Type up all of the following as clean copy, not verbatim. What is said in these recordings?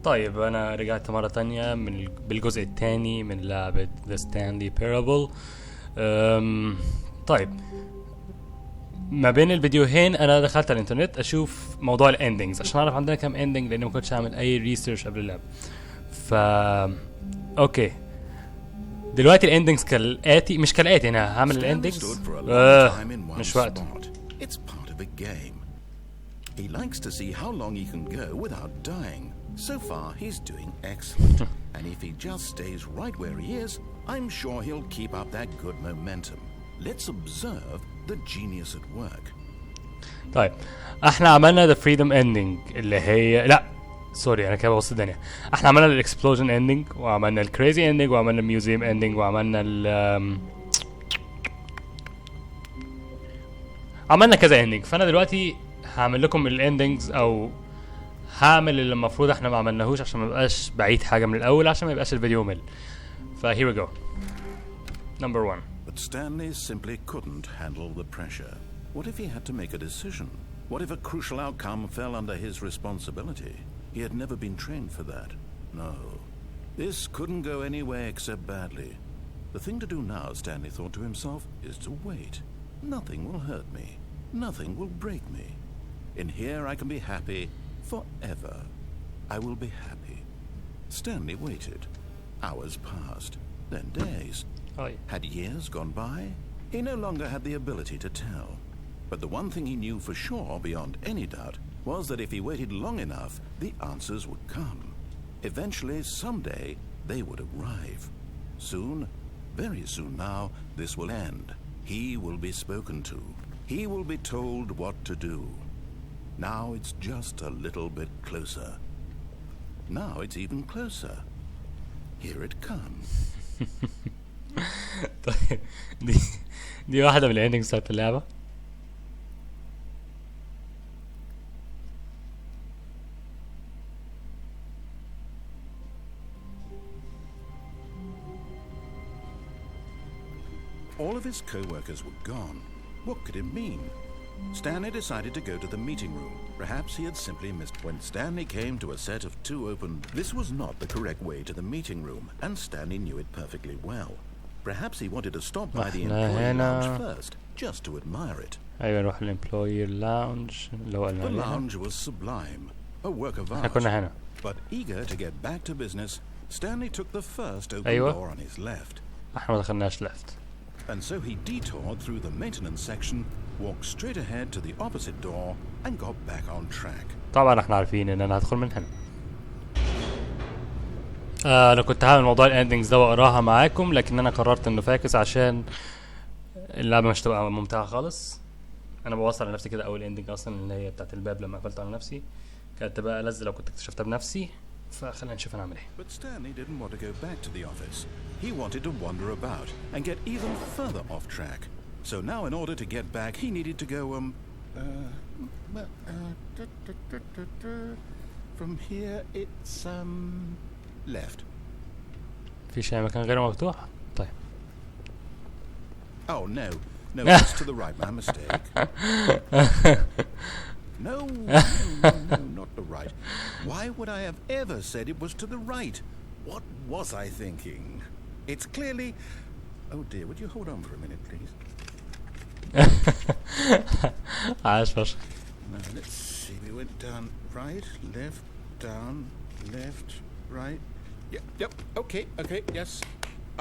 طيب انا رجعت مرة تانية بالجزء الثاني من لعبة ستانلي بيرابل. طيب ما بين الفيديوهين انا دخلت على الانترنت اشوف موضوع الاندنجز عشان اعرف عندنا كام اندنج، لاني ما كنتش اعمل اي ريسيرش قبل اللعبة. اوكي دلوقتي الاندنجز كالاتي، مش كالاتي. انا هعمل الاندنجز مش وقته. He likes to see how long he can go without dying. So far, he's doing excellent. And if he just stays right where he is, I'm sure he'll keep up that good momentum. Let's observe the genius at work. طيب احنا عملنا the freedom ending اللي هي سوري انا كده ببص الدنيا. احنا عملنا الاكسبلوجن اندنج وعملنا الكريزي اندنج وعملنا الميوزيوم اندنج وعملنا عملنا كذا اندنج. فانا دلوقتي هعمل لكم الاندنجز او هعمل اللي المفروض احنا ما عملناهوش عشان ما يبقاش بعيد حاجه من الاول، عشان ما يبقاش الفيديو ممل. here we go. Number 1. But Stanley simply couldn't handle the pressure. What if he had to make a decision? What if a crucial outcome fell under his responsibility? He had never been trained for that. No. This couldn't go anywhere except badly. The thing to do now, Stanley thought to himself, is to wait. Nothing will hurt me. Nothing will break me. In here I can be happy forever. I will be happy. Stanley waited. Hours passed, then days. Had years gone by? He no longer had the ability to tell. But the one thing he knew for sure, beyond any doubt, was that if he waited long enough, the answers would come. Eventually, someday, they would arrive. Soon, very soon now, this will end. He will be spoken to. He will be told what to do. Now it's just a little bit closer. Now it's even closer. Here it comes. طيب دي واحدة من الاندنجز بتاعت اللعبة. All of his co-workers were gone. What could it mean? Stanley decided to go to the meeting room. Perhaps he had simply missed. When Stanley came to a set of two open, this was not the correct way to the meeting room, and Stanley knew it perfectly well. Perhaps he wanted to stop by the employee lounge first, just to admire it. أيوة نروح الemployee lounge. The lounge was sublime, a work of art. But eager to get back to business, Stanley took the first open door on his left. احنا ما دخلناش left. And so he detoured through the maintenance section, walked straight ahead to the opposite door, and got back on track. طبعا احنا عارفين ان انا هدخل من هنا. انا كنت هعمل موضوع الاندنجز ده واقراها معاكم، لكن انا قررت انه فاكس عشان اللعبه مش تبقى ممتعه خالص. انا بوصل لنفسي كده اول اندنج اصلا اللي هي بتاعت الباب لما قفلت على نفسي، كانت تبقى لذ لو كنت اكتشفتها بنفسي. فخلينا نشوف انا اعمل ايه. But Stanley didn't want to go back to the office. He wanted to wander about and get even further off track. So now in order to get back he needed to go from here it's left. في شيء مكان غير مفتوح؟ طيب. Oh no, it's to the right. My mistake. No, not the right. Why would I have ever said it was to the right? What was I thinking? It's clearly... Oh dear, would you hold on for a minute, please? Now, let's see, we went down right, left, down, left, right. Yep, okay, yes.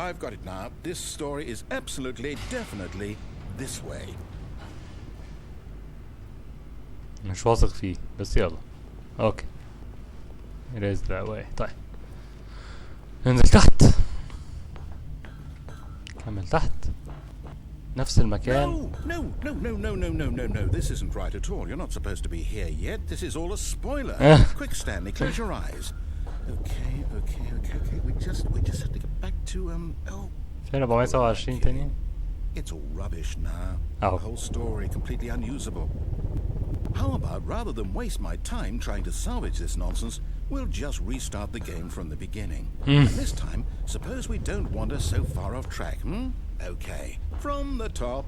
I've got it now. This story is absolutely, definitely this way. مش واثق فيه بس يلا. اوكي it is that way. طيب ننزل تحت، نكمل تحت نفس المكان. No, this isn't right at all. You're not supposed to be here yet. This is all a spoiler. Quick, Stanley, close your eyes. Okay. We just have to get back to 2427 تاني. It's all rubbish now. The whole story completely unusable. How about rather than waste my time trying to salvage this nonsense, we'll just restart the game from the beginning. And this time, suppose we don't wander so far off track, Okay, from the top.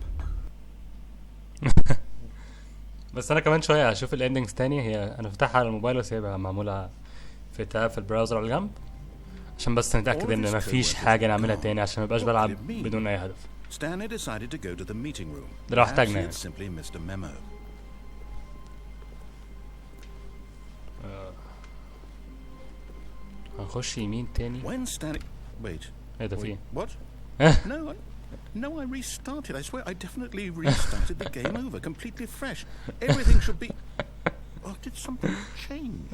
بس انا كمان شويه هشوف الاندنجز تاني. هي انا فتحها على الموبايل بس هي معموله في تاب في البراوزر على الجنب عشان بس نتأكد ان مفيش حاجة نعملها تاني عشان مبقاش بلعب بدون اي هدف. Stanley decided to go to the meeting room. ده لو احتاجنا يعني. Simply missed a memo. هنخش يمين تاني. When Stanley wait. ايه ده في ايه؟ What? No, I restarted. I swear I definitely restarted the game over, completely fresh. Everything should be. Oh, did something change?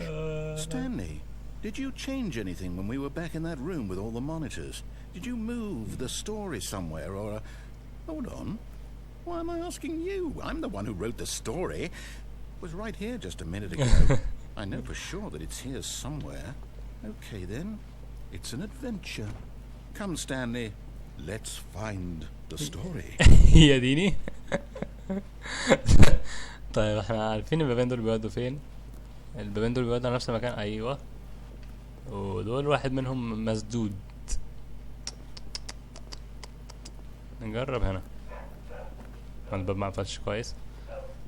Stanley, did you change anything when we were back in that room with all the monitors? Did you move the story somewhere or hold on. Why am I asking you? I'm the one who wrote the story. It was right here just a minute ago. I know for sure that it's here somewhere. Okay then. It's an adventure. Come, Stanley. Let's find the story. يا ديني. طيب احنا عارفين البابين دول بيودوا فين. البابين دول بيودوا على نفس المكان. ايوه ودول واحد منهم مسدود. نجرب هنا. الباب ما قفلش كويس.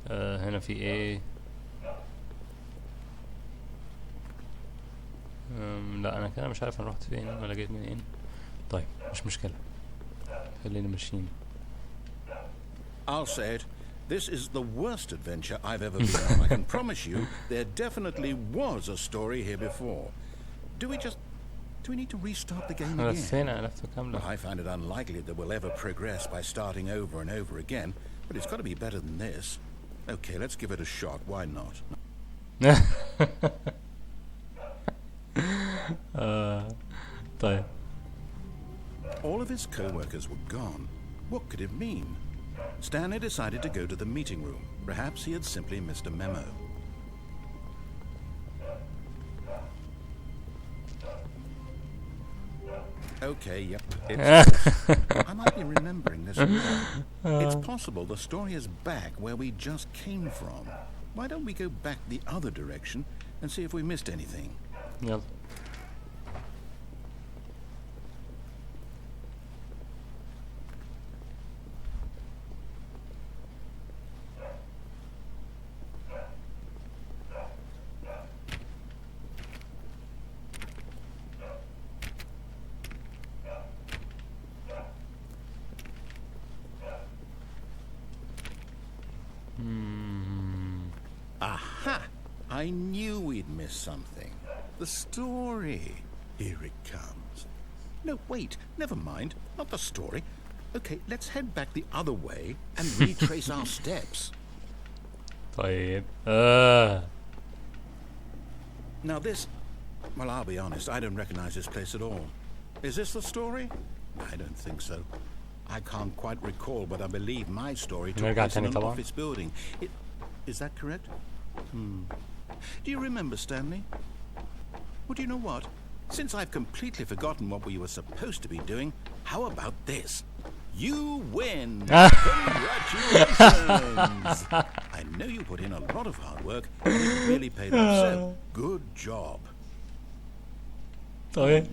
هنا في ايه؟ لا انا كده مش عارف انا رحت فين ولا جيت منين. طيب مش مشكلة خلينا ماشيين. I'll say it. This is the worst adventure I've ever been on. I can promise you there definitely was a story here before. Do we need to restart the game again? لفينا لفة كاملة. Well, I find it unlikely that we'll ever progress by starting over and over again, but it's got to be better than this. Okay, let's give it a shot. Why not? طيب. All of his co-workers were gone. What could it mean? Stanley decided to go to the meeting room. Perhaps he had simply missed a memo. Okay, yep. I might be remembering this wrong. It's possible the story is back where we just came from. Why don't we go back the other direction and see if we missed anything? يلا. Aha! I knew we'd missed something. The story. Here it comes. No, wait. Never mind. Not the story. Okay, let's head back the other way and retrace our steps. طيب. Now this... Well, I'll be honest. I don't recognize this place at all. Is this the story? I don't think so. I can't quite recall, but I believe my story took place in an office building. Is that correct? Do you remember, Stanley? Well, do you know what? Since I've completely forgotten what we were supposed to be doing, how about this? You win! Congratulations! I know you put in a lot of hard work, and it really paid off, so good job. طيب.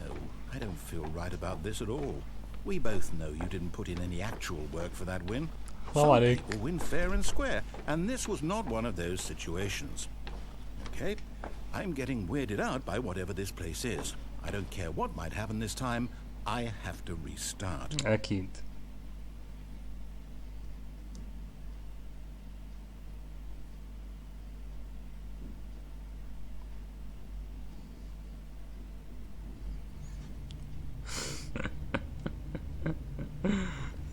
No, I don't feel right about this at all. We both know you didn't put in any actual work for that win. Some people win fair and square, and this was not one of those situations. Okay, I'm getting weirded out by whatever this place is. I don't care what might happen this time. I have to restart. أكيد.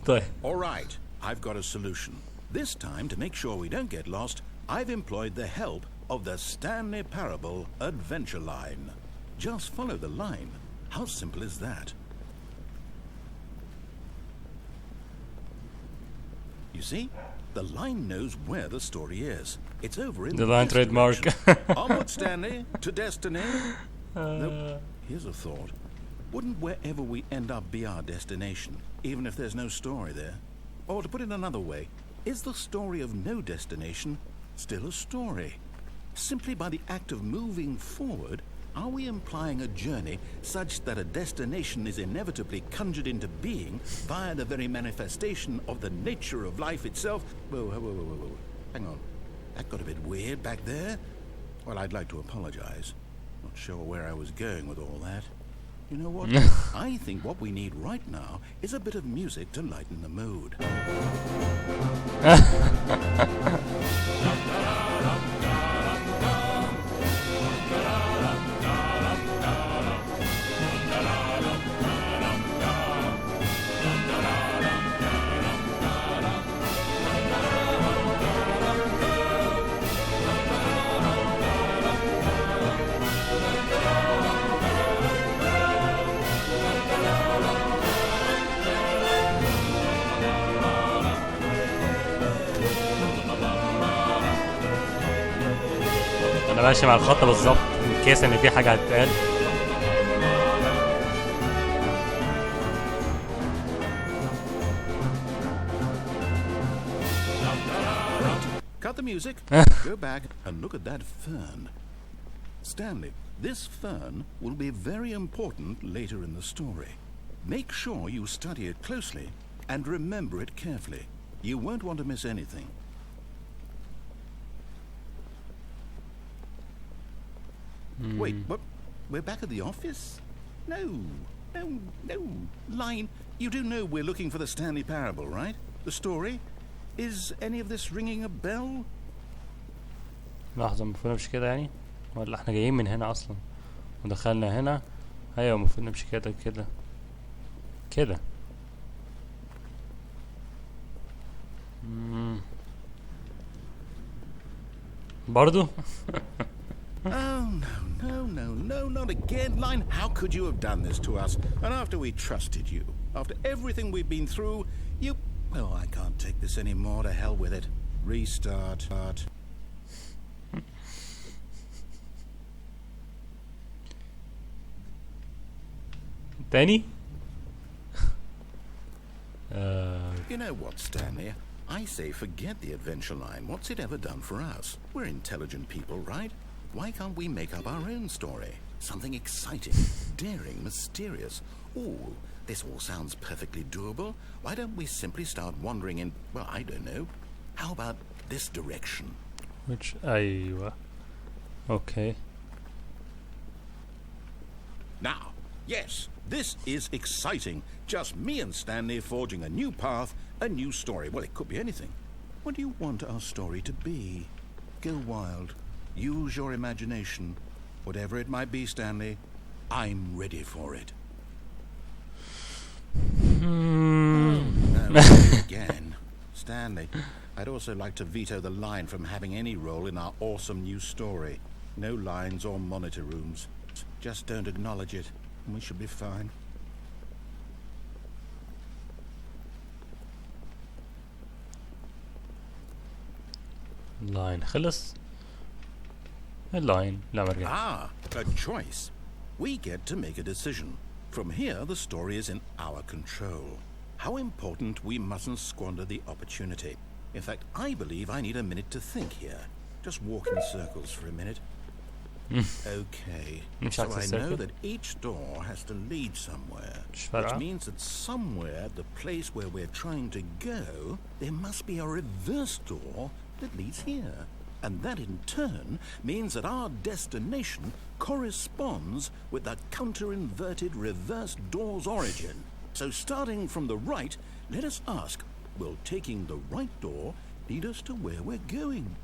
طيب. All right, I've got a solution. This time, to make sure we don't get lost, I've employed the help of the Stanley Parable Adventure Line. Just follow the line. How simple is that? You see? The line knows where the story is. It's over in the line trademark. Onward, Stanley, to destiny. Nope. Here's a thought. Wouldn't wherever we end up be our destination, even if there's no story there? Or to put it another way, is the story of no destination still a story? Simply by the act of moving forward, are we implying a journey such that a destination is inevitably conjured into being via the very manifestation of the nature of life itself? Whoa. Hang on. That got a bit weird back there. Well, I'd like to apologize. Not sure where I was going with all that. You know what? I think what we need right now is a bit of music to lighten the mood. انا ماشي مع الخط بالظبط ان كيس ان في حاجه هتتقال. Cut the music, go back and look at that fern. Stanley, this fern will be very important later in the story. Make sure you study it closely and remember it carefully. You won't want to miss anything. Wait, what? We're back at the office? No. Line, you do know we're looking for the Stanley parable, right? The story? Is any of this ringing a bell? لحظة، المفروض نمشي كده يعني؟ ولا احنا جايين من هنا اصلا ودخلنا هنا؟ ايوه المفروض نمشي كده كده كده. برضو؟ Oh, no, not again, Line. How could you have done this to us? And after we trusted you, after everything we've been through, you... Well, I can't take this anymore. To hell with it. Restart. تاني؟ You know what, Stanley? I say forget the adventure line. What's it ever done for us? We're intelligent people, right? Why can't we make up our own story? Something exciting, daring, mysterious. Ooh, this all sounds perfectly doable. Why don't we simply start wandering in, well, I don't know. How about this direction? Which, أيوة. Okay. Now, yes, this is exciting. Just me and Stanley forging a new path, a new story. Well, it could be anything. What do you want our story to be? Go wild. Use your imagination. Whatever it might be, Stanley, I'm ready for it. No, again. Stanley, I'd also like to veto the line from having any role in our awesome new story. No lines or monitor rooms. Just don't acknowledge it, and we should be fine. لاين خلص. اللاين لا مرجع. Ah, a choice. We get to make a decision. From here, the story is in our control. How important we mustn't squander the opportunity. In fact, I believe I need a minute to think here. Just walk in circles for a minute. Okay, so I know that each door has to lead somewhere, which means that somewhere at the place where we're trying to go, there must be a reverse door that leads here. And that in turn means that our destination corresponds with the counter-inverted reverse door's origin. So starting from the right, let us ask, will taking the right door lead us to where we're going?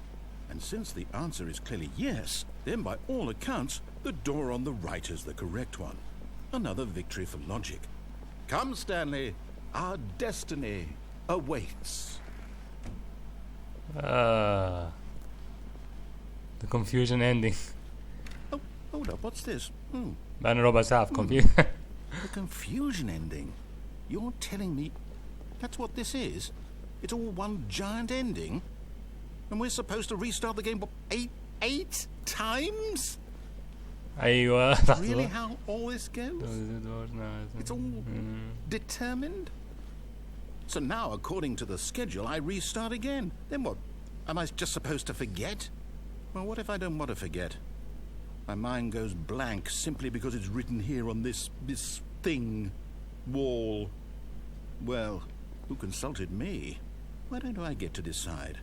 And since the answer is clearly yes, then by all accounts, the door on the right is the correct one. Another victory for logic. Come, Stanley, our destiny awaits. The confusion ending. Oh, hold up, what's this? بقى ربع ساعة في confusion. The confusion ending? You're telling me that's what this is? It's all one giant ending? And we're supposed to restart the game eight times? أيوة. Really how all this goes? It's all determined? So now, according to the schedule, I restart again. Then what? Am I just supposed to forget? Well, what if I don't want to forget? My mind goes blank simply because it's written here on this thing, wall. Well, who consulted me? Why don't I get to decide?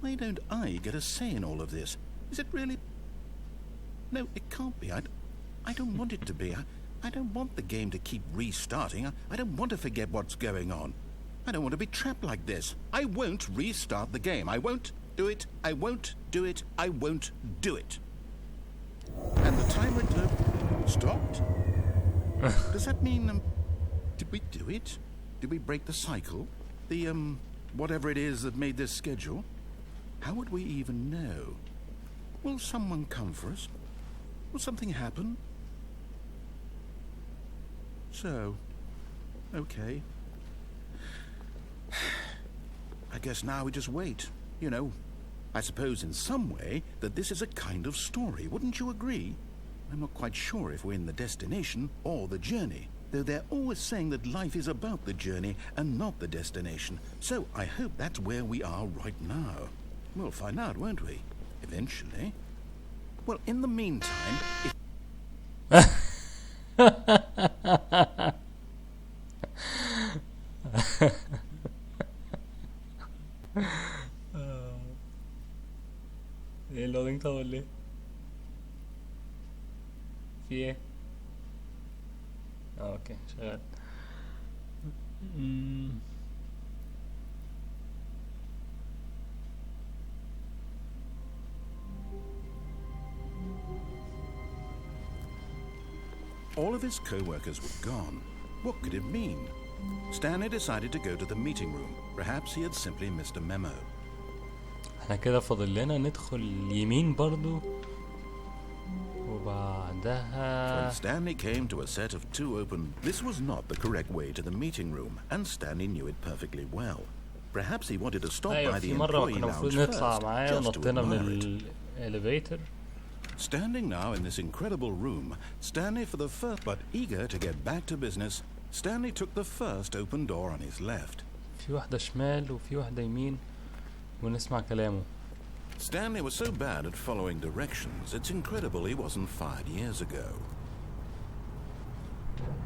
Why don't I get a say in all of this? Is it really... No, it can't be. I don't want it to be. I don't want the game to keep restarting. I don't want to forget what's going on. I don't want to be trapped like this. I won't restart the game. I won't do it. I won't do it. I won't do it. And the timer stopped? Does that mean, did we do it? Did we break the cycle? The, whatever it is that made this schedule? How would we even know? Will someone come for us? Will something happen? So, okay. I guess now we just wait. You know, I suppose in some way that this is a kind of story. Wouldn't you agree? I'm not quite sure if we're in the destination or the journey, though they're always saying that life is about the journey and not the destination. So I hope that's where we are right now. We'll find out, won't we? Eventually. Well, in the meantime, ايه اللودينج طول ليه؟ في ايه؟ اوكي شغال. all of his co-workers were gone. What could it mean? Stanley decided to go to the meeting room. Perhaps he had simply missed a memo. احنا كده فاضل لنا ندخل يمين برضو وبعدها. When Stanley came to a set of two open, this was not the correct way to the meeting room, and Stanley knew it perfectly well. Perhaps he wanted to stop by the employee lounge first, just to admire it. elevator. Standing now in this incredible room, Stanley for the first, but eager to get back to business, Stanley took the first open door on his left. في واحدة شمال وفي واحدة يمين ونسمع كلامه. Stanley was so bad at following directions, it's incredible he wasn't fired years ago.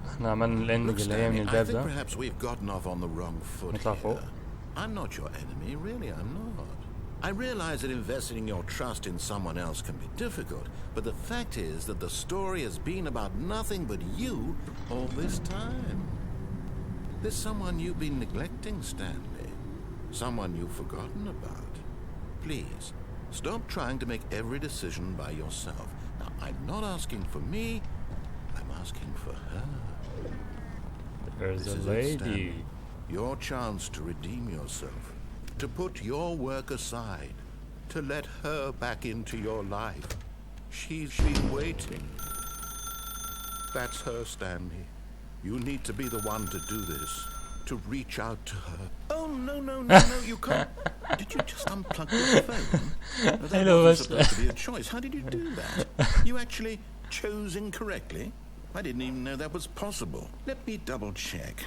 احنا عملنا الاندنج اللي هي من I الباب think ده. perhaps we've gotten off on the wrong foot نطلع فوق. here. I'm not your enemy, really I'm not. I realize that investing your trust in someone else can be difficult, but the fact is that the story has been about nothing but you all this time. There's someone you've been neglecting, Stanley. Someone you've forgotten about. Please, stop trying to make every decision by yourself. Now, I'm not asking for me, I'm asking for her. There's This a is it, lady. Stanley. Your chance to redeem yourself. To put your work aside, to let her back into your life. She's been waiting. That's her, Stanley. You need to be the one to do this, to reach out to her. Oh, no, you can't. Did you just unplug your phone? That wasn't supposed to be a choice. How did you do that? You actually chose incorrectly? I didn't even know that was possible. Let me double check.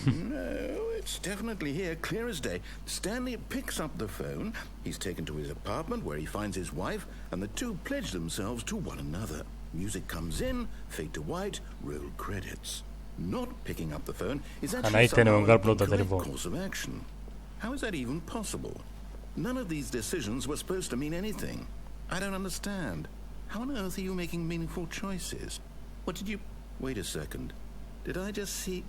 No, it's definitely here, clear as day. Stanley picks up the phone. He's taken to his apartment where he finds his wife, and the two pledge themselves to one another. Music comes in, fade to white, roll credits. Not picking up the phone is actually somehow an incorrect course of action. How is that even possible? None of these decisions were supposed to mean anything. I don't understand. How on earth are you making meaningful choices? What did you... Wait a second. Did I just see...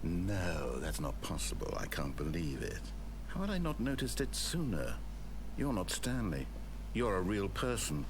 No, that's not possible. I can't believe it. How had I not noticed it sooner? You're not Stanley. You're a real person.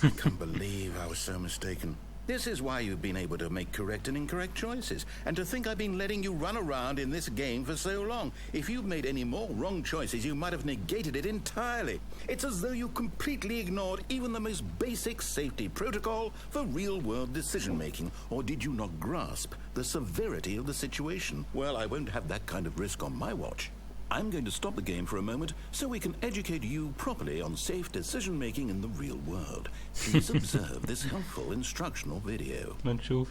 I can't believe I was so mistaken. This is why you've been able to make correct and incorrect choices. And to think I've been letting you run around in this game for so long. If you'd made any more wrong choices, you might have negated it entirely. It's as though you completely ignored even the most basic safety protocol for real-world decision-making. Or did you not grasp the severity of the situation? Well, I won't have that kind of risk on my watch. I'm going to stop the game for a moment so we can educate you properly on safe decision-making in the real world. Please observe this helpful instructional video. نشوف.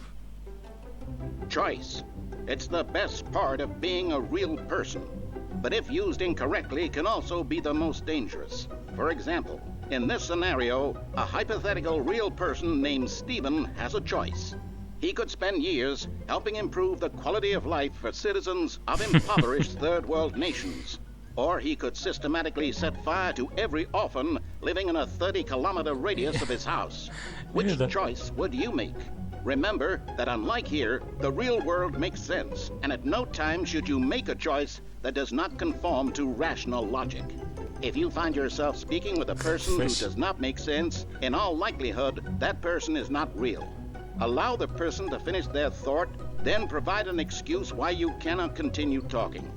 Choice. It's the best part of being a real person. But if used incorrectly, can also be the most dangerous. For example, in this scenario, a hypothetical real person named Stephen has a choice. He could spend years helping improve the quality of life for citizens of impoverished third world nations. Or he could systematically set fire to every orphan living in a 30-kilometer radius of his house. Which choice would you make? Remember that unlike here, the real world makes sense, and at no time should you make a choice that does not conform to rational logic. If you find yourself speaking with a person who does not make sense, in all likelihood, that person is not real. Allow the person to finish their thought, then provide an excuse why you cannot continue talking.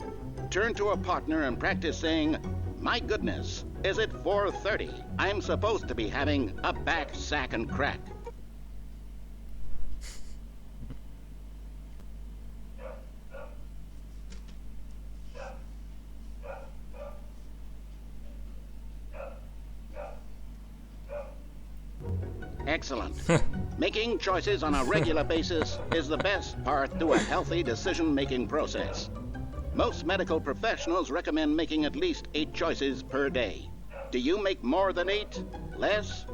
Turn to a partner and practice saying, "My goodness, is it 4:30? I'm supposed to be having a back, sack, and crack." Excellent. Making choices on a regular basis is the best part to a healthy decision-making process. Most medical professionals recommend making at least 8 choices per day. Do you make more than 8? Less?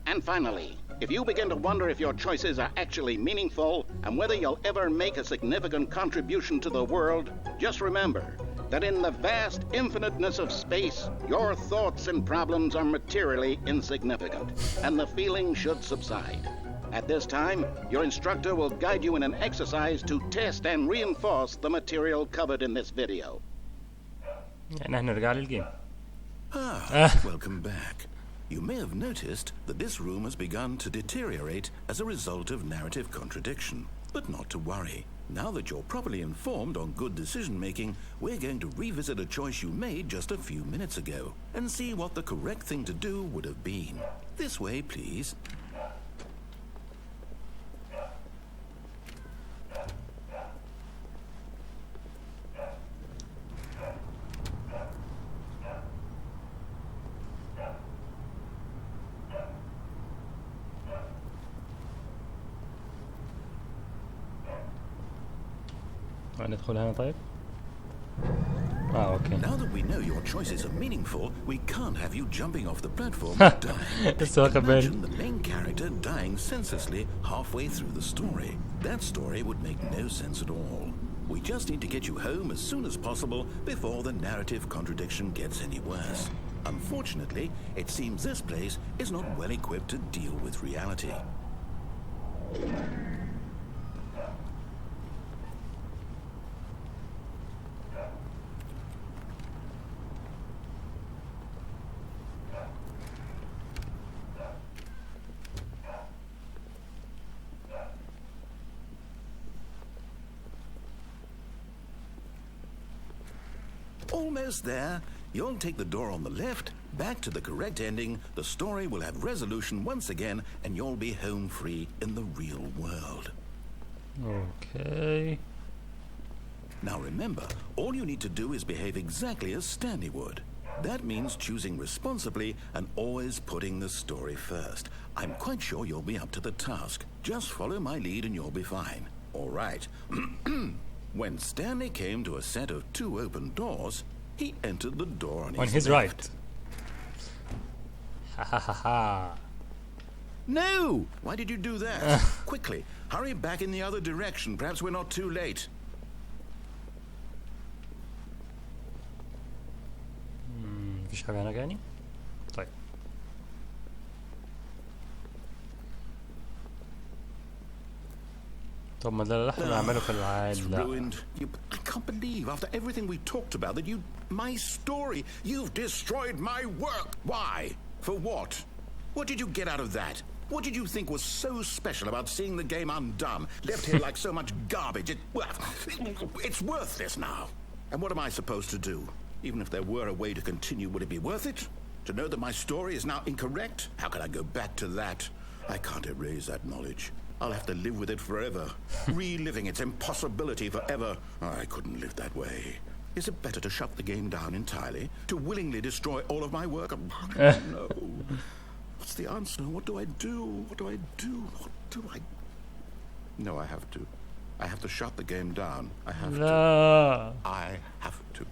And finally, if you begin to wonder if your choices are actually meaningful and whether you'll ever make a significant contribution to the world, just remember that in the vast infiniteness of space, your thoughts and problems are materially insignificant, and the feeling should subside. At this time, your instructor will guide you in an exercise to test and reinforce the material covered in this video. Welcome back. You may have noticed that this room has begun to deteriorate as a result of narrative contradiction. But not to worry. Now that you're properly informed on good decision-making, we're going to revisit a choice you made just a few minutes ago and see what the correct thing to do would have been. This way, please. ندخل هنا طيب. اوكي. Now that we know your choices are meaningful, we can't have you jumping off the platform and dying. Imagine the main character dying senselessly halfway through the story. That story would make no sense at all. We just need to get you home as soon as possible before the narrative contradiction gets any worse. Unfortunately, it seems this place is not well equipped to deal with reality. Almost there. You'll take the door on the left, back to the correct ending, the story will have resolution once again, and you'll be home free in the real world. Okay. Now remember, all you need to do is behave exactly as Stanley would. That means choosing responsibly and always putting the story first. I'm quite sure you'll be up to the task. Just follow my lead and you'll be fine. All right. When Stanley came to a set of 2 open doors, he entered the door on his right. Ha ha ha ha. No! Why did you do that? Quickly, hurry back in the other direction. Perhaps we're not too late. مفيش حاجة هنا يعني؟ طيب. طب ما ده اللي احنا بنعمله في العادة. I can't believe after everything we talked about that my story, you've destroyed my work. Why? For what? What did you get out of that? What did you think was so special about seeing the game undone, left here like so much garbage? It's worthless now. And what am I supposed to do? Even if there were a way to continue, would it be worth it? To know that my story is now incorrect? How can I go back to that? I can't erase that knowledge. I'll have to live with it forever, reliving its impossibility forever. I couldn't live that way. Is it better to shut the game down entirely? To willingly destroy all of my work? No. What's the answer? What do I do? What do I do? What do I... No, I have to. I have to shut the game down. I have to. I have to.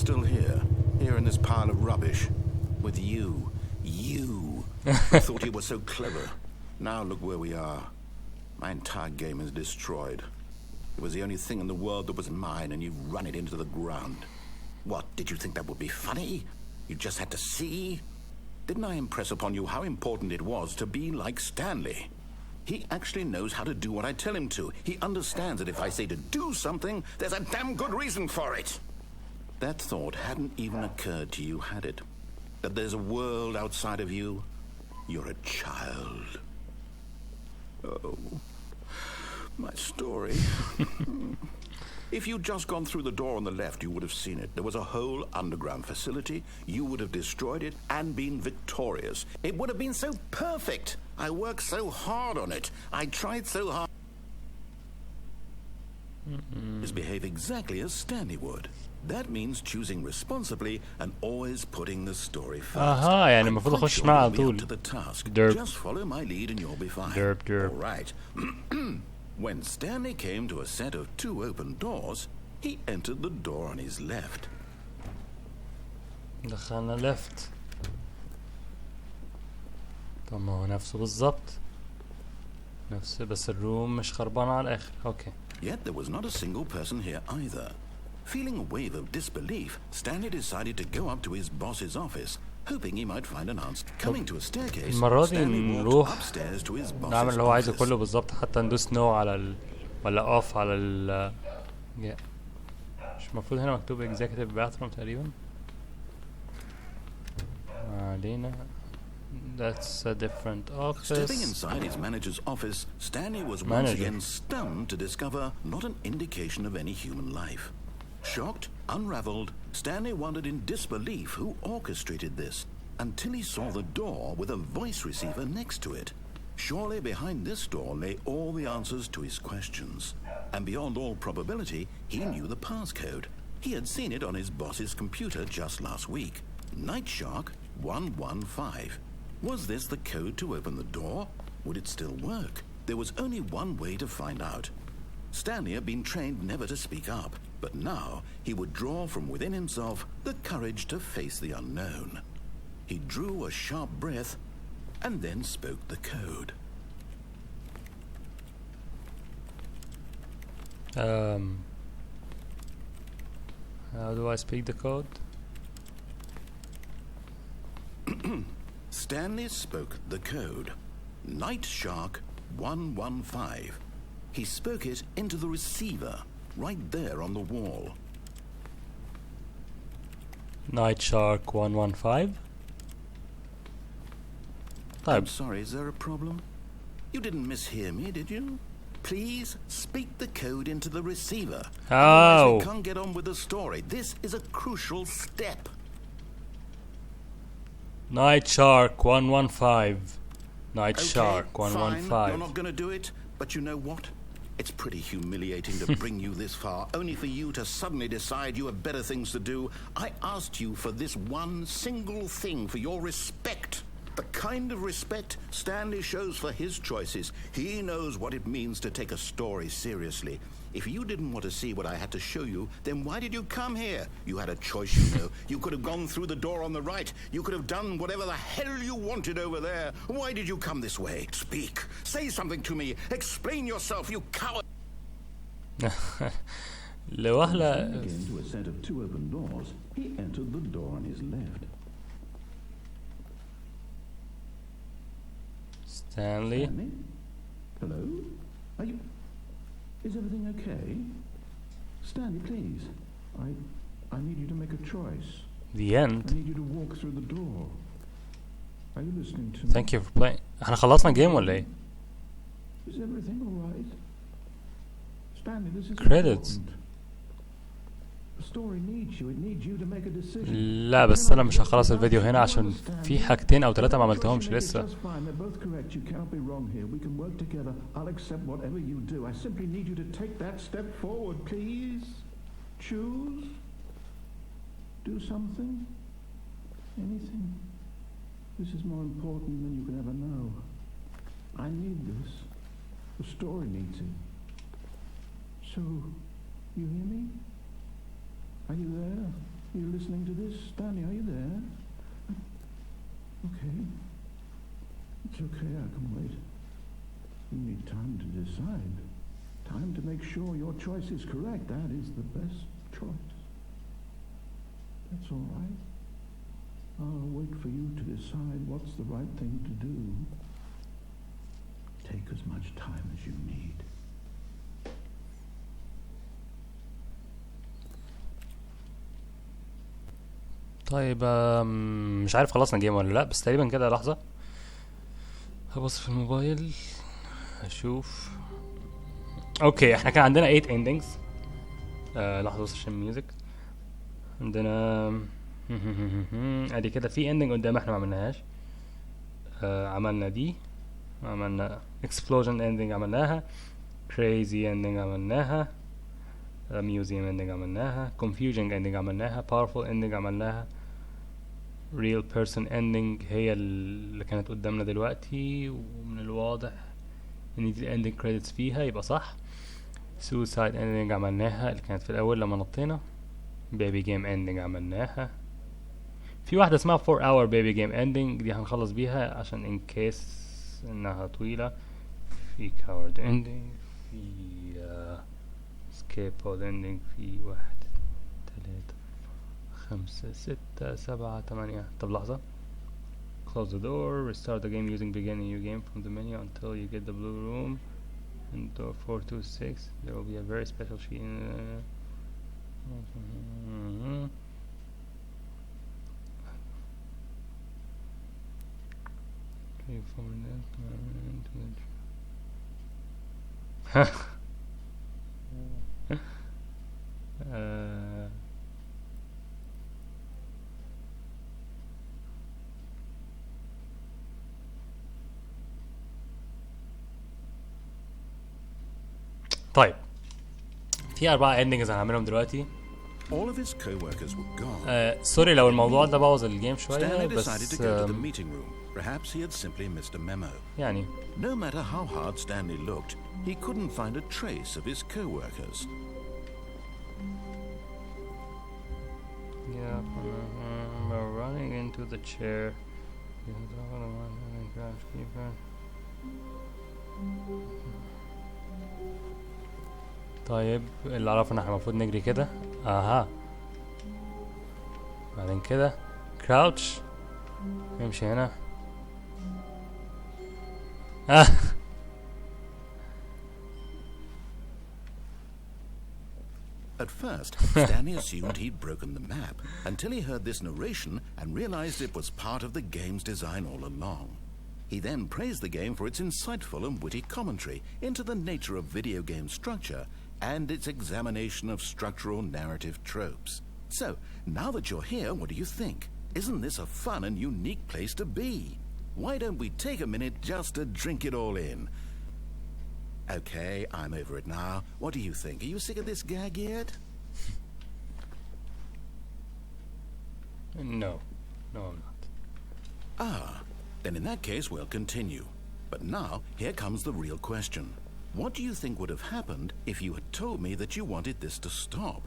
still here in this pile of rubbish, with you. I thought you were so clever. Now look where we are. My entire game is destroyed. It was the only thing in the world that was mine, and you've run it into the ground. What, did you think that would be funny? You just had to see? Didn't I impress upon you how important it was to be like Stanley? He actually knows how to do what I tell him to. He understands that if I say to do something, there's a damn good reason for it. That thought hadn't even occurred to you, had it? That there's a world outside of you? You're a child. Oh, my story. If you'd just gone through the door on the left, you would have seen it. There was a whole underground facility. You would have destroyed it and been victorious. It would have been so perfect. I worked so hard on it. I tried so hard. Just behave exactly as Stanley would. That means choosing responsibly and always putting the story first. اها يعني المفروض اخش معه على طول. Just follow my lead and you'll be fine. All right. When Stanley came to a set of 2 open doors, he entered the door on his left. دخلنا left. طب ما هو نفسه بالضبط. نفسه بس الروم مش خربانة على الآخر. Okay. Yet there was not a single person here either. Feeling a wave of disbelief, Stanley decided to go up to his boss's office, hoping he might find an answer. Coming to a staircase, Stanley walked upstairs to his boss's نعمل اللي هو عايزه office. كله بالظبط حتى ندوس نو على ولا اوف على مش المفروض هنا مكتوب executive bathroom تقريبا. علينا. That's a different office. Stepping inside his manager's office, Stanley was once again stunned to discover not an indication of any human life. Shocked, unraveled, Stanley wondered in disbelief who orchestrated this, until he saw the door with a voice receiver next to it. Surely behind this door lay all the answers to his questions. And beyond all probability, he knew the passcode. He had seen it on his boss's computer just last week. Night Shark 115. Was this the code to open the door? Would it still work? There was only one way to find out. Stanley had been trained never to speak up, but now he would draw from within himself the courage to face the unknown. He drew a sharp breath and then spoke the code. How do I speak the code? Stanley spoke the code. Night Shark 115. He spoke it into the receiver, right there on the wall. Night Shark 115. I'm sorry, is there a problem? You didn't mishear me, did you? Please speak the code into the receiver. Oh. Otherwise we can't get on with the story. This is a crucial step. Night Shark 115. Night Shark 115. Fine. You're not going to do it, but you know what? It's pretty humiliating to bring you this far, only for you to suddenly decide you have better things to do. I asked you for this one single thing, for your respect. The kind of respect Stanley shows for his choices. He knows what it means to take a story seriously. If you didn't want to see what I had to show you, then why did you come here? You had a choice, you know. You could have gone through the door on the right. You could have done whatever the hell you wanted over there. Why did you come this way? Speak. Say something to me. Explain yourself, you coward. لوهلة. Into a set of 2 open doors, he entered the door on his left. Stanley? Hello? Are you... Is everything okay? Stanley, please. I need you to make a choice. The end. I need you to walk through the door. Are you listening to me? Thank you for playing. احنا خلصنا الجيم ولا ايه؟ Is everything all right? Stanley, this is Credits. important. The story needs you. It needs you to make a decision. لا بس انا مش هخلص الفيديو هنا عشان في حاجتين او 3 ما عملتهمش لسه. Just fine. They're both correct. You cannot be wrong here. We can work together. I'll accept whatever you do. I simply need you to take that step forward, please. Choose. Do something. Anything. This is more important than you can ever know. I need this. The story needs it. So, you hear me? Are you there? You listening to this? Stanley, are you there? Okay. It's okay, I can wait. You need time to decide. Time to make sure your choice is correct. That is the best choice. That's all right. I'll wait for you to decide what's the right thing to do. Take as much time as you need. طيب مش عارف خلصنا جيم ولا لا، بس تقريبا كده. لحظة هبص في الموبايل اشوف. اوكي احنا كان عندنا 8 endings. لحظة بس عشان الميوزك. عندنا ادي كده في ending قدام احنا ما عملناهاش. عملنا دي، عملنا explosion ending عملناها، crazy ending عملناها، museum ending عملناها، confusing ending عملناها، powerful ending عملناها، real person ending هي اللي كانت قدامنا دلوقتي، ومن الواضح ان دي ending credits فيها يبقى صح. suicide ending عملناها اللي كانت في الاول لما نطينا. baby game ending عملناها. في واحدة اسمها 4 hour baby game ending دي هنخلص بيها عشان in case انها طويلة. في coward ending، في scapegoat ending، في 1 2 3 5 6 7 8. طب لحظة. close the door, restart the game using begin a new game from the menu until you get the blue room and door 426. There will be a very special sheet طيب في 4 endings هنعملهم دلوقتي. All of his co-workers were gone. سوري لو الموضوع ده بوظ الجيم شوية، Stanley بس decided to go to the meeting room. Perhaps he had simply missed a memo. يعني No matter how hard Stanley looked, he couldn't find a trace of his co-workers. yeah, we're running into the chair. طيب اللي اعرفه ان احنا المفروض نجري كده. اها بعدين كده كراوتش نمشي هنا. At first, Stanley assumed he'd broken the map until he heard this narration and realized it was part of the game's design all along. He then praised the game for its insightful and witty commentary into the nature of video game structure and its examination of structural narrative tropes. So, now that you're here, what do you think? Isn't this a fun and unique place to be? Why don't we take a minute just to drink it all in? Okay, I'm over it now. What do you think? Are you sick of this gag yet? No, I'm not. Then in that case we'll continue. But now, here comes the real question. What do you think would have happened if you had told me that you wanted this to stop?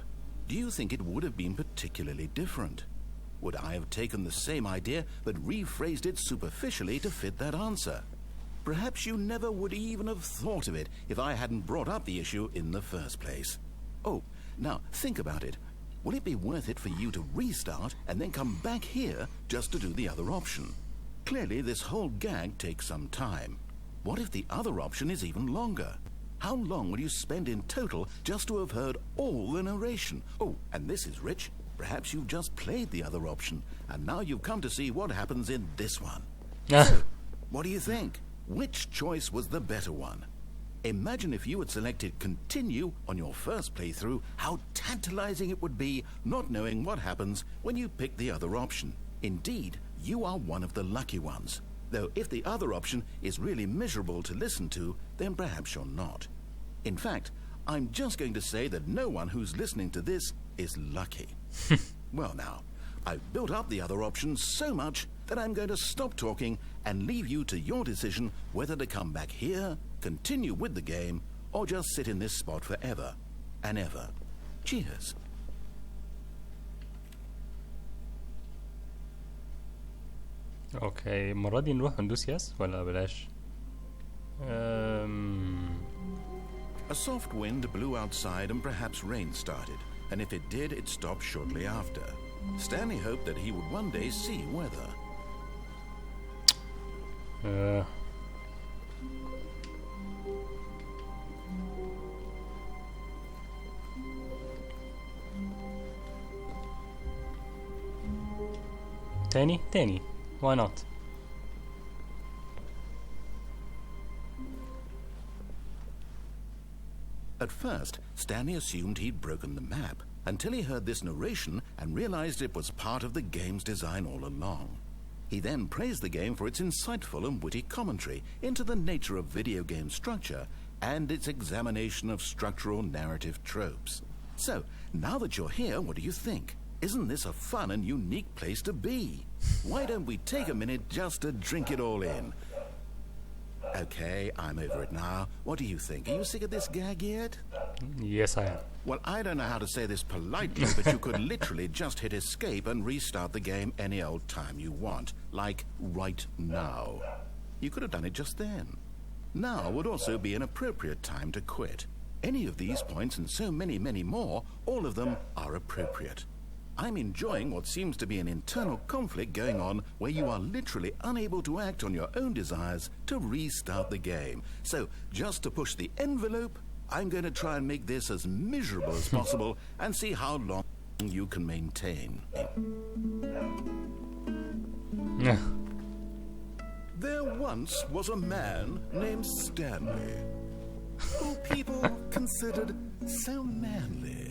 Do you think it would have been particularly different? Would I have taken the same idea but rephrased it superficially to fit that answer? Perhaps you never would even have thought of it if I hadn't brought up the issue in the first place. Oh, now think about it. Will it be worth it for you to restart and then come back here just to do the other option? Clearly, this whole gag takes some time. What if the other option is even longer? How long will you spend in total just to have heard all the narration? Oh, and this is rich. Perhaps you've just played the other option, and now you've come to see what happens in this one. So, what do you think? Which choice was the better one? Imagine if you had selected continue on your first playthrough, how tantalizing it would be not knowing what happens when you pick the other option. Indeed, you are one of the lucky ones. Though if the other option is really miserable to listen to, then perhaps you're not. In fact, I'm just going to say that no one who's listening to this is lucky. Well now, I've built up the other options so much that I'm going to stop talking and leave you to your decision whether to come back here, continue with the game, or just sit in this spot forever and ever. Cheers. اوكي المرة دي نروح ندوس يس ولا بلاش؟ A soft wind blew outside and perhaps rain started, and if it did, it stopped shortly after. Stanley hoped that he would one day see weather. تاني why not. At first, Stanley assumed he'd broken the map until he heard this narration and realized it was part of the game's design all along. He then praised the game for its insightful and witty commentary into the nature of video game structure and its examination of structural narrative tropes. So, now that you're here, what do you think? Isn't this a fun and unique place to be? Why don't we take a minute just to drink it all in? Okay, I'm over it now. What do you think? Are you sick of this gag yet? Yes, I am. Well, I don't know how to say this politely, but you could literally just hit escape and restart the game any old time you want. Like, right now. You could have done it just then. Now would also be an appropriate time to quit. Any of these points and so many, many more, all of them are appropriate. I'm enjoying what seems to be an internal conflict going on where you are literally unable to act on your own desires to restart the game. So, just to push the envelope, I'm going to try and make this as miserable as possible and see how long you can maintain. There once was a man named Stanley, who people considered so manly.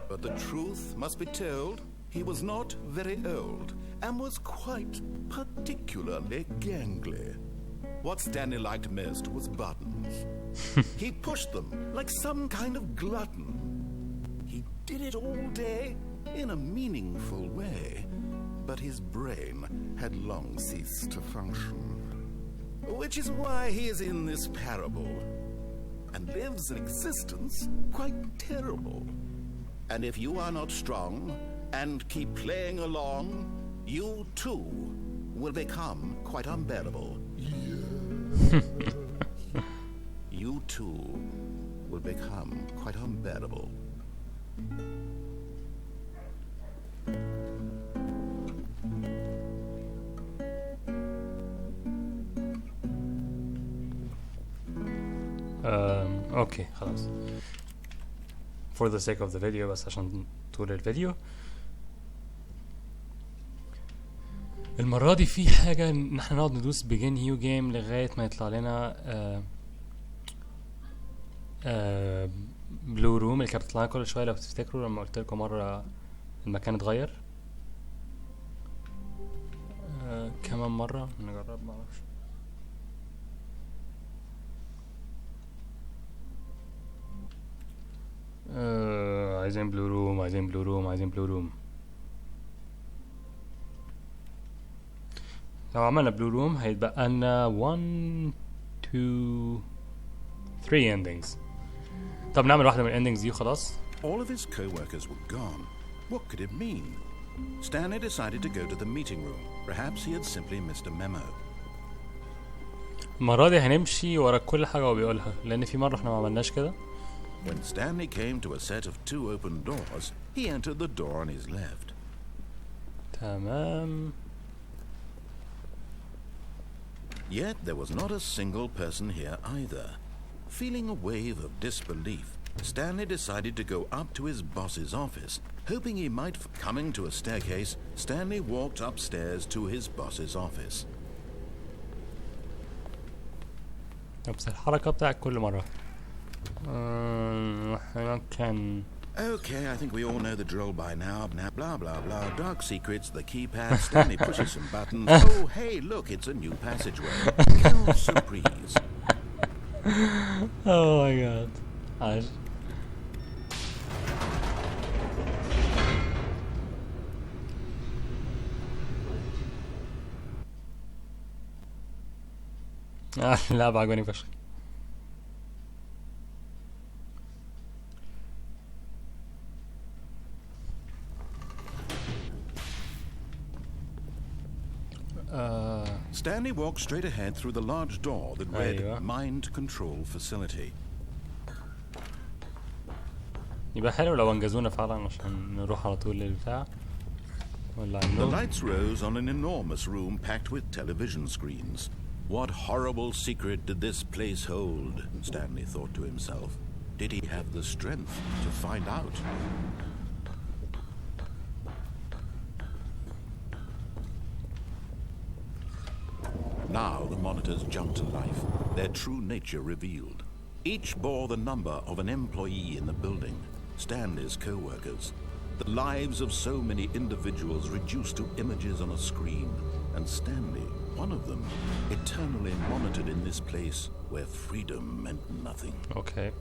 But the truth must be told, he was not very old and was quite particularly gangly. What Stanley liked most was buttons. He pushed them like some kind of glutton. He did it all day in a meaningful way, but his brain had long ceased to function. Which is why he is in this parable and lives an existence quite terrible. And if you are not strong and keep playing along, you too will become quite unbearable. You too will become quite unbearable. اوكي خلاص. For the sake of the video بس عشان طول الفيديو. المرة دي في حاجة ان احنا نقعد ندوس begin new game لغاية ما يطلع لنا بلو روم اللي كانت بتطلع كل شوية. لو تفتكروا لما قلت لكم مرة المكان اتغير كمان مرة نجرب معرفش. عايزين بلو روم عايزين بلو روم عايزين بلو روم. لو عملنا بلو روم هيتبقى لنا 1 2 3 endings. طب نعمل واحدة من الاندنجز دي وخلاص. All of his co-workers were gone. What could it mean? Stanley decided to go to the meeting room. Perhaps he had simply missed a memo. المرة دي هنمشي ورا كل حاجة هو بيقولها لأن في مرة احنا ما عملناش كده. When Stanley came to a set of 2 open doors, he entered the door on his left. تمام. Yet there was not a single person here either. Feeling a wave of disbelief, Stanley decided to go up to his boss's office, hoping he might. Coming to a staircase, Stanley walked upstairs to his boss's office. نفس الحركة بتاعت كل مرة. كان. Okay, I think we all know the drill by now. Now, blah, blah, blah. Dark secrets, the keypad. Stanley pushes some buttons. Oh, hey, look, it's a new passageway. Quelle surprise. Oh my god. عاش. اللعبة عجباني فشخ. Stanley walked straight ahead through the large door that read أيوة. Mind Control Facility. يبقى حلو لو انجزونا فعلا عشان نروح على طول للبتاع ولا The عنه. lights rose on an enormous room packed with television screens. What horrible secret did this place hold? Stanley thought to himself. Did he have the strength to find out? Now the monitors jumped to life, their true nature revealed. Each bore the number of an employee in the building, Stanley's co-workers. The lives of so many individuals reduced to images on a screen, and Stanley, one of them, eternally monitored in this place where freedom meant nothing. اوكي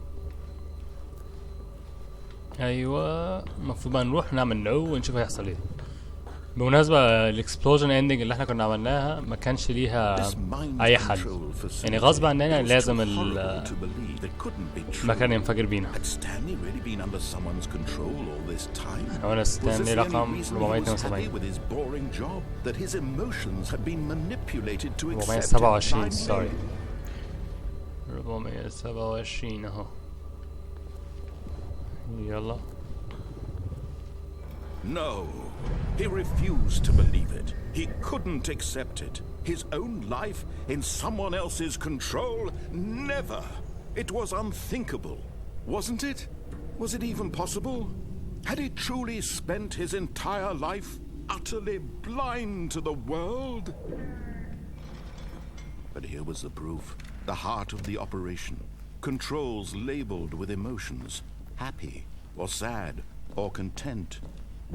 ايوه المفروض بقى نروح نعمل نو ونشوف هيحصل ايه. بمناسبة الاكسبلوجن اندنج اللي احنا كنا عملناها ما كانش ليها اي حل، يعني غصب عننا لازم المكان ينفجر بينا. وانا ستانلي رقم 427 سوري 427 اهو. يلا. No, he refused to believe it. He couldn't accept it. His own life in someone else's control? Never. It was unthinkable, wasn't it? Was it even possible? Had he truly spent his entire life utterly blind to the world? But here was the proof, the heart of the operation. Controls labeled with emotions, happy or sad or content.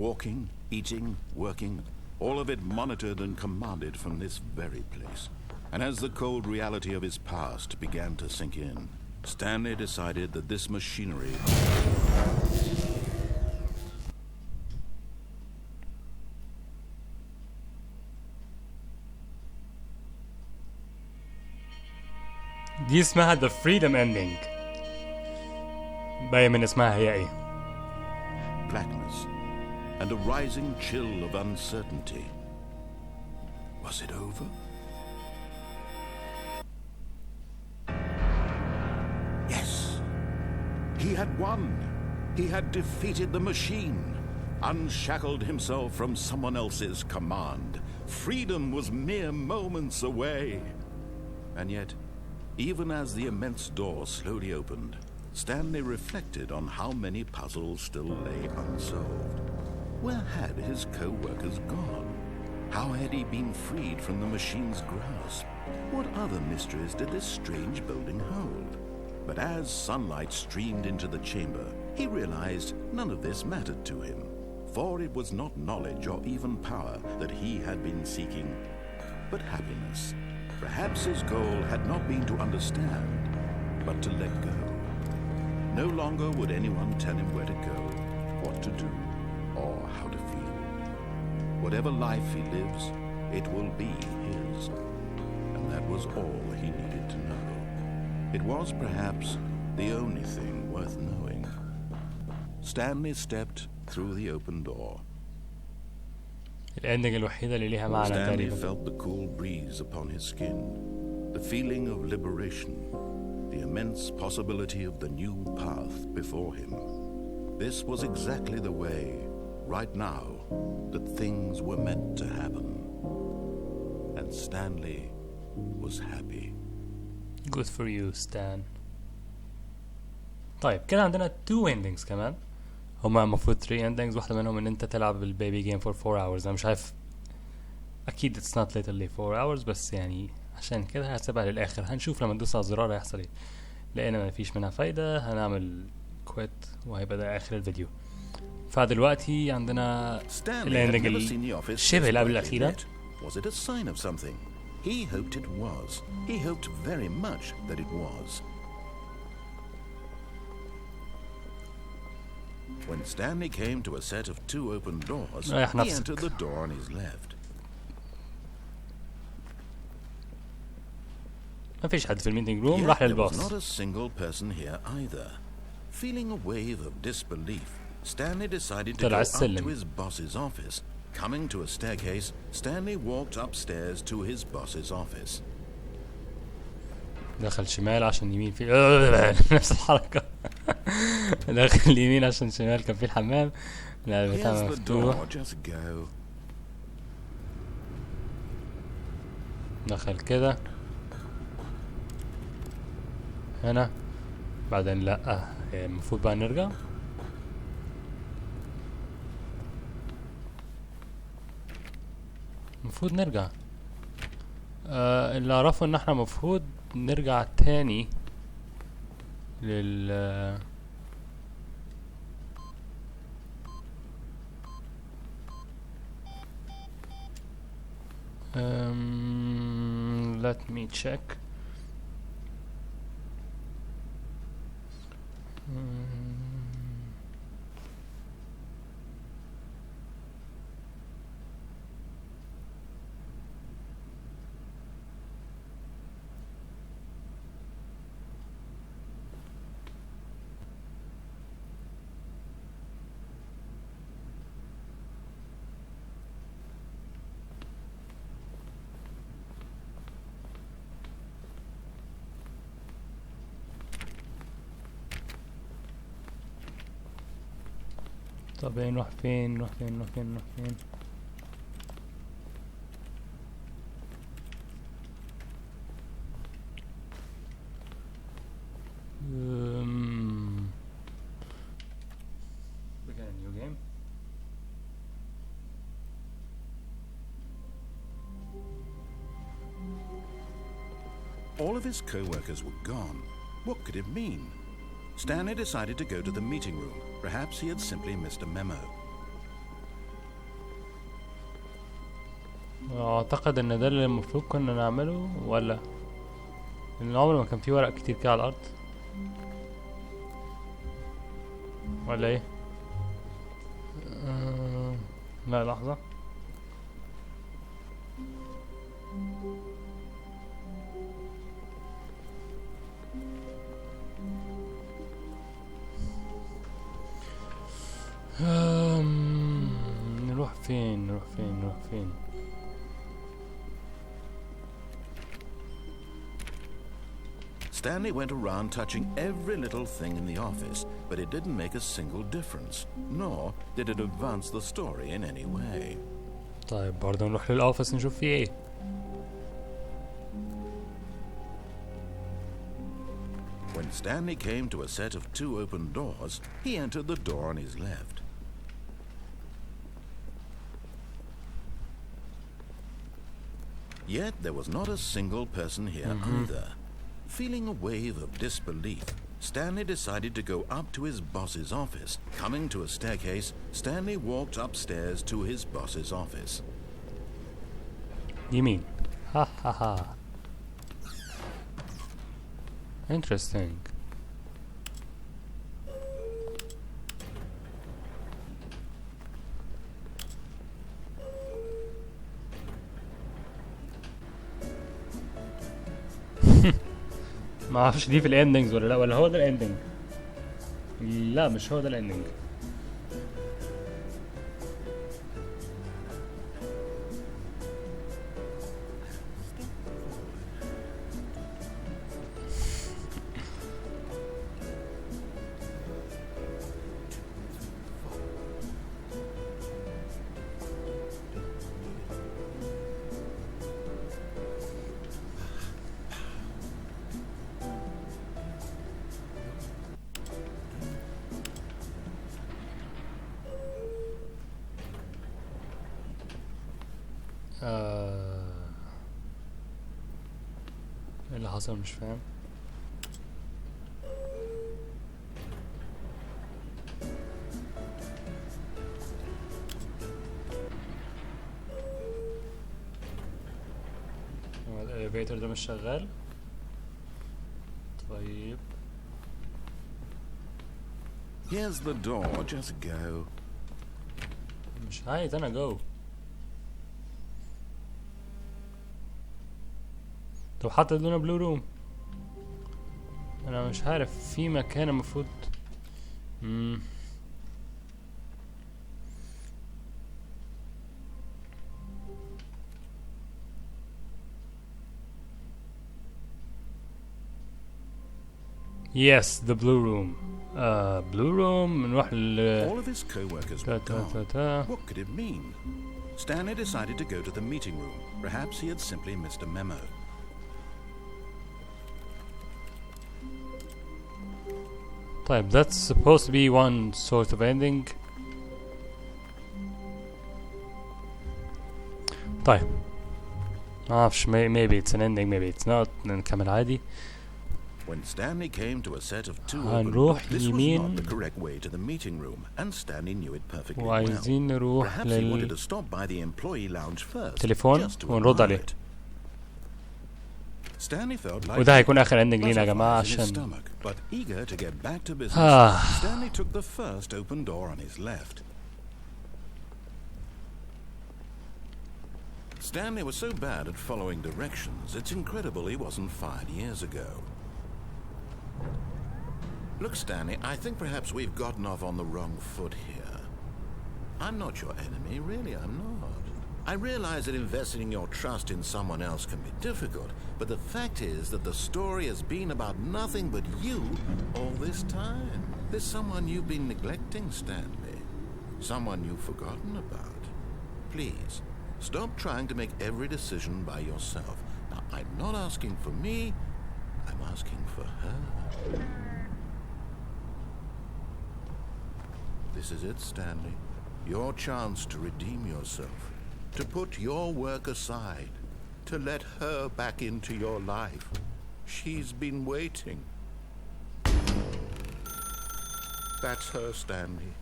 Walking, eating, working, all of it monitored and commanded from this very place. And as the cold reality of his past began to sink in, Stanley decided that this machinery... دي اسمها The Freedom Ending. باين من اسمها هي ايه. blackness and a rising chill of uncertainty. Was it over? Yes. He had won. He had defeated the machine, unshackled himself from someone else's command. Freedom was mere moments away. And yet, even as the immense door slowly opened, Stanley reflected on how many puzzles still lay unsolved. Where had his co-workers gone? How had he been freed from the machine's grasp? What other mysteries did this strange building hold? But as sunlight streamed into the chamber, he realized none of this mattered to him, for it was not knowledge or even power that he had been seeking, but happiness. Perhaps his goal had not been to understand, but to let go. No longer would anyone tell him where to go, what to do, or how to feel. Whatever life he lives, it will be his. And that was all he needed to know. It was perhaps the only thing worth knowing. Stanley stepped through the open door. الاندنج الوحيدة اللي ليها معنى Stanley تقريبا. felt the cool breeze upon his skin, the feeling of liberation, the immense possibility of the new path before him. This was exactly the way, right now, that things were meant to happen. And Stanley was happy. Good for you, Stan. طيب كده عندنا 2 endings كمان. هما المفروض 3 endings. واحدة منهم ان انت تلعب بالبيبي جيم for 4 hours. انا مش عارف اكيد it's not literally 4 hours بس يعني عشان كده هسيبها للاخر. هنشوف لما ندوس على الزرار هيحصل ايه. لقينا ما فيش منها فايدة هنعمل كويت وهيبقى ده اخر الفيديو. فدلوقتي عندنا الاندنج الشبه اللي قبل الاخيرة. Was it a sign of something? He hoped it was. He hoped very much that it was. When Stanley came to a set of 2 open doors, he entered the door on his left. ما فيش حد في الميتنج روم. راح للباص. There was not a single person here either. Feeling a wave of disbelief, Stanley decided to go up to his boss's office, Coming to a staircase, Stanley walked upstairs to his boss's office. دخل شمال عشان يمين في نفس الحركة. دخل يمين عشان شمال كان في الحمام. لا البتاع مفتوح. دخل كده هنا بعدين لا المفروض بقى نرجع. المفروض نرجع. اللي اعرفه ان احنا المفروض نرجع تاني لل let me check. طب نروح فين نروح فين نروح فين نروح فين؟ Begin a new game. All of his co-workers were gone. What could it mean? Stanley decided to go to the meeting room. Perhaps he had simply missed a memo. اعتقد ان ده اللي المفروض كنا نعمله ولا ان عمره ما كان في ورق كتير كده على الارض ولا ايه؟ لا لحظة. نروح فين نروح فين نروح فين؟ Stanley went around touching every little thing in the office, but it didn't make a single difference, nor did it advance the story in any way. طيب برضه نروح للأوفيس نشوف فيه ايه. When Stanley came to a set of 2 open doors, he entered the door on his left. Yet there was not a single person here either. Feeling a wave of disbelief, Stanley decided to go up to his boss's office. Coming to a staircase, Stanley walked upstairs to his boss's office. يمين. Ha ha ha. Interesting. ما اعرفش دي في الاندنجز ولا لا ولا هو ده الاندنج. لا مش هو ده الاندنج. ايه اللي حصل مش فاهم. الاليفيتر ده مش شغال. طيب Here's the door, just go. مش عايز انا جو. طب حتى ادونا بلو روم. انا مش عارف في مكان المفروض Yes, the blue room. Blue room. نروح All of his co-workers were gone. What could it mean? Stanley decided to go to the meeting room. Perhaps he had simply missed a memo. طيب, that's supposed to be one sort of ending. طيب, ما أعرفش, maybe it's an ending, maybe it's not. نكمل عادي. When Stanley came to a set of two open هنروح doors, this was يمين not the correct way to the meeting room, and Stanley knew it perfectly well. وعايزين نروح Perhaps he wanted to stop by the employee lounge first, للتليفون just to ونرد admire عليه. it. Stanley felt like وده هيكون آخر ending لينا يا جماعة butterflies in his عشان stomach, but eager to get back to business, Stanley took the first open door on his left. Stanley was so bad at following directions, it's incredible he wasn't fired years ago. Look, Stanley, I think perhaps we've gotten off on the wrong foot here. I'm not your enemy, really, I'm not. I realize that investing your trust in someone else can be difficult, but the fact is that the story has been about nothing but you all this time. There's someone you've been neglecting, Stanley. Someone you've forgotten about. Please, stop trying to make every decision by yourself. Now, I'm not asking for me, I'm asking for her. This is it, Stanley. Your chance to redeem yourself. To put your work aside. To let her back into your life. She's been waiting. That's her, Stanley.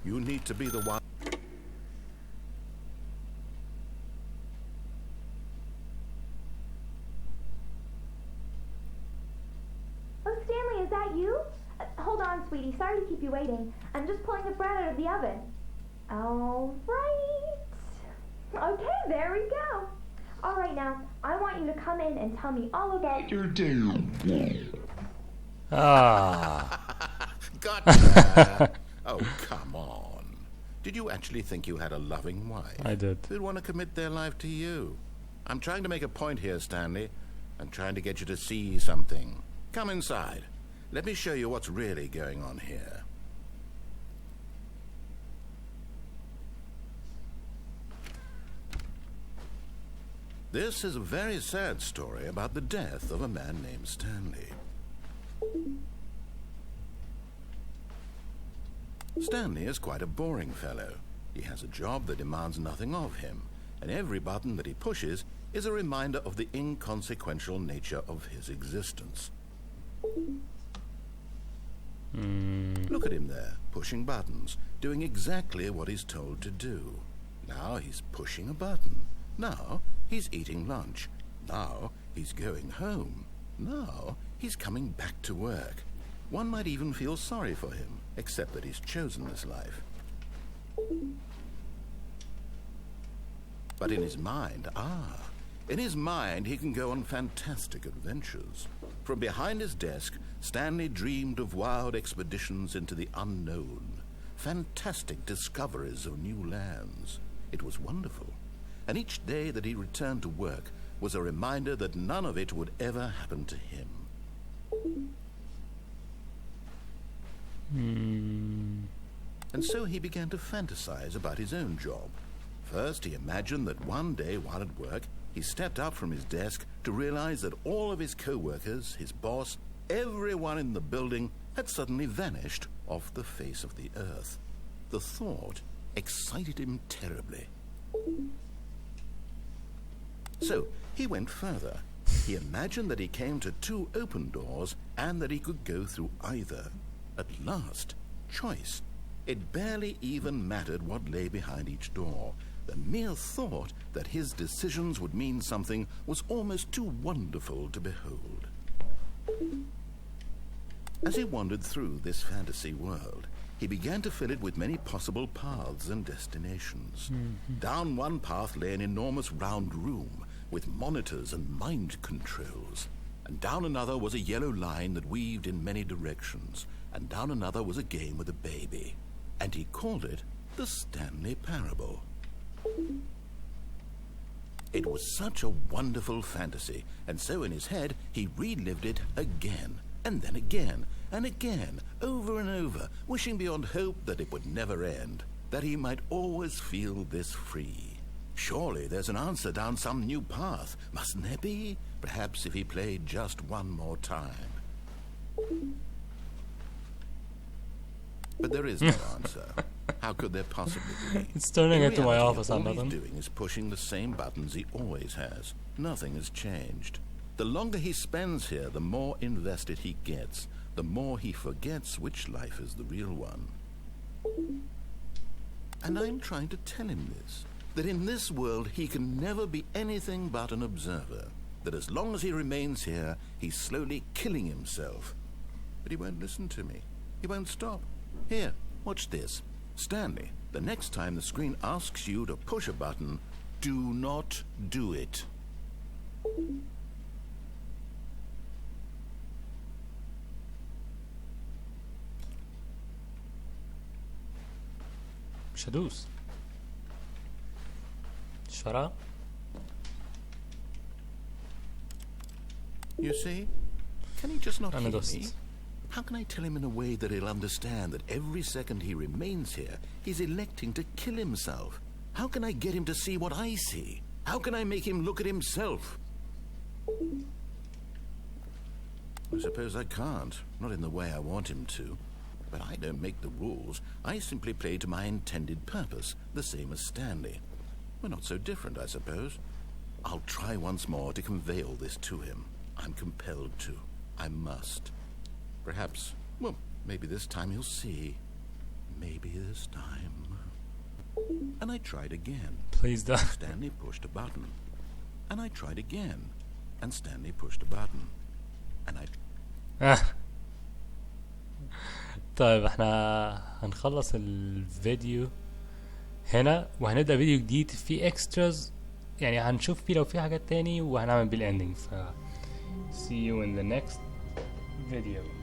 You need to be the one. Oh, Stanley, is that you? Hold on, sweetie. Sorry to keep you waiting. I'm just pulling the bread out of the oven. All right. Okay, there we go. All right, now, I want you to come in and tell me all about your day. Gotcha. Oh, come on. Did you actually think you had a loving wife? I did. They'd want to commit their life to you. I'm trying to make a point here, Stanley. I'm trying to get you to see something. Come inside. Let me show you what's really going on here. This is a very sad story about the death of a man named Stanley. Stanley is quite a boring fellow. He has a job that demands nothing of him, and every button that he pushes is a reminder of the inconsequential nature of his existence. Look at him there, pushing buttons, doing exactly what he's told to do. Now he's pushing a button. Now he's eating lunch. Now he's going home. Now he's coming back to work. One might even feel sorry for him, except that he's chosen this life. But in his mind, in his mind he can go on fantastic adventures. From behind his desk, Stanley dreamed of wild expeditions into the unknown, fantastic discoveries of new lands. It was wonderful. And each day that he returned to work was a reminder that none of it would ever happen to him. And so he began to fantasize about his own job. First, he imagined that one day while at work, he stepped up from his desk to realize that all of his co-workers, his boss, everyone in the building had suddenly vanished off the face of the earth. The thought excited him terribly. So he went further. He imagined that he came to two open doors and that he could go through either. At last, choice. It barely even mattered what lay behind each door. The mere thought that his decisions would mean something was almost too wonderful to behold. As he wandered through this fantasy world, he began to fill it with many possible paths and destinations. Down one path lay an enormous round room with monitors and mind controls. And down another was a yellow line that weaved in many directions. And down another was a game with a baby. And he called it the Stanley Parable. It was such a wonderful fantasy, and so in his head he relived it again, and then again and again, over and over, wishing beyond hope that it would never end, that he might always feel this free. Surely there's an answer down some new path, mustn't there be? Perhaps if he played just one more time. But there is no answer. How could there possibly be? It's turning In into my reality, office, all Another. he's doing is pushing the same buttons he always has. Nothing has changed. The longer he spends here, the more invested he gets, the more he forgets which life is the real one. And I'm trying to tell him this, that in this world he can never be anything but an observer, that as long as he remains here, he's slowly killing himself. But he won't listen to me. He won't stop. Here, watch this. Stanley, the next time the screen asks you to push a button, do not do it. مش هدوس. شرع. You see? Can he just not أنا hear me? دوست. How can I tell him in a way that he'll understand that every second he remains here, he's electing to kill himself? How can I get him to see what I see? How can I make him look at himself? I suppose I can't, not in the way I want him to. But I don't make the rules. I simply play to my intended purpose, the same as Stanley. We're not so different, I suppose. I'll try once more to convey all this to him. I'm compelled to. I must. Perhaps, well, maybe this time he'll see. Maybe this time. And I tried again. Please don't. Stanley pushed a button. And I tried again. And Stanley pushed a button. And I... طيب احنا هنخلص الفيديو هنا وهنبدأ فيديو جديد فيه اكستراز، يعني هنشوف فيه لو في حاجات تاني وهنعمل بالاندنج. ف see you in the next video.